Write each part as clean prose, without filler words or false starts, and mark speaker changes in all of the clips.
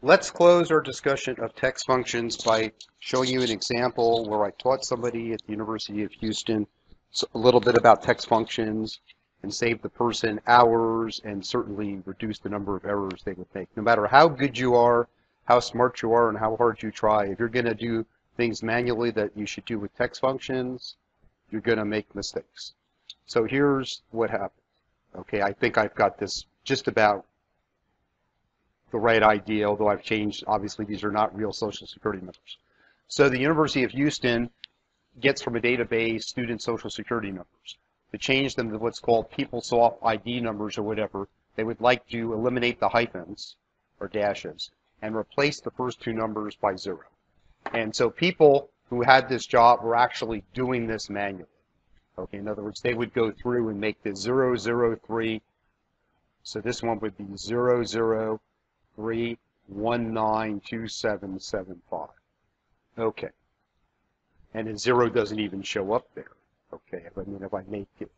Speaker 1: Let's close our discussion of text functions by showing you an example where I taught somebody at the University of Houston a little bit about text functions and saved the person hours and certainly reduced the number of errors they would make. No matter how good you are, how smart you are, and how hard you try, if you're going to do things manually that you should do with text functions, you're going to make mistakes. So here's what happened. Okay, I think I've got this just about the right idea, although I've changed. Obviously, these are not real Social Security numbers. So the University of Houston gets from a database student Social Security numbers. To change them to what's called PeopleSoft ID numbers or whatever, they would like to eliminate the hyphens or dashes and replace the first two numbers by 0. And so people who had this job were actually doing this manually. Okay, in other words, they would go through and make the 003. So this one would be 003192775. Okay. And the 0 doesn't even show up there. Okay, if I make it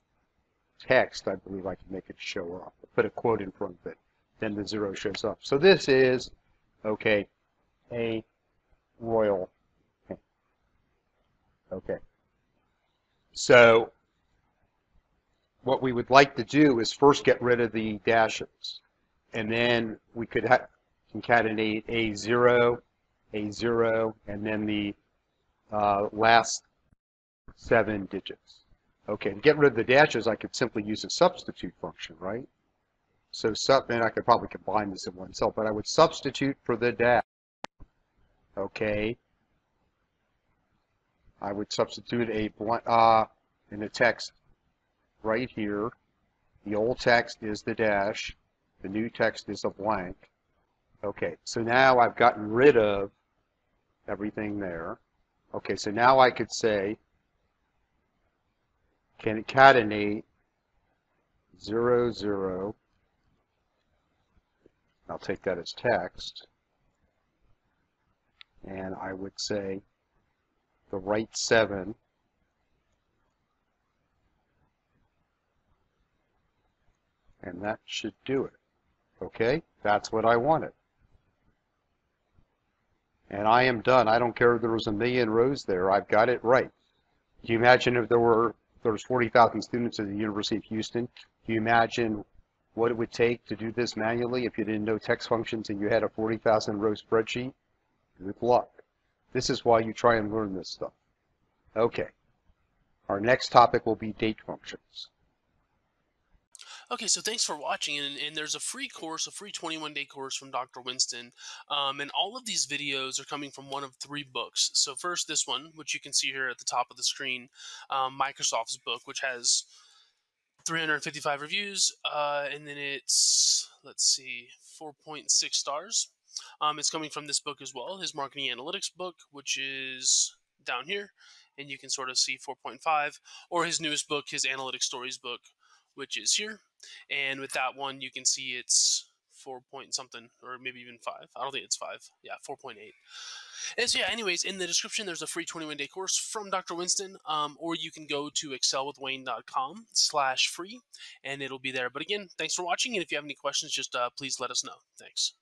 Speaker 1: text, I believe I can make it show up. Put a quote in front of it, then the 0 shows up. So this is, okay, a royal pen. Okay. So what we would like to do is first get rid of the dashes. And then we could concatenate a 0, and then the last 7 digits. Okay, to get rid of the dashes, I could simply use a substitute function, right? So and I could probably combine this in one cell, but I would substitute for the dash. Okay. I would substitute a in the text right here. The old text is the dash. The new text is a blank. Okay, so now I've gotten rid of everything there. Okay, so now I could say concatenate 00. I'll take that as text. And I would say the right 7 and that should do it. Okay, that's what I wanted. And I am done. I don't care if there was a million rows there. I've got it right. Can you imagine if there's 40,000 students at the University of Houston? Can you imagine what it would take to do this manually if you didn't know text functions and you had a 40,000 row spreadsheet? Good luck. This is why you try and learn this stuff. Okay. Our next topic will be date functions.
Speaker 2: Okay, so thanks for watching, and there's a free course, a free 21-day course from Dr. Winston, and all of these videos are coming from one of 3 books. So first, this one, which you can see here at the top of the screen, Microsoft's book, which has 355 reviews, and then it's, let's see, 4.6 stars. It's coming from this book as well, his Marketing Analytics book, which is down here, and you can sort of see 4.5, or his newest book, his Analytics Stories book, which is here. And with that one, you can see it's 4 point something, or maybe even 5. I don't think it's 5. Yeah, 4.8. And so yeah, anyways, in the description, there's a free 21-day course from Dr. Winston, or you can go to excelwithwayne.com/free, and it'll be there. But again, thanks for watching, and if you have any questions, just please let us know. Thanks.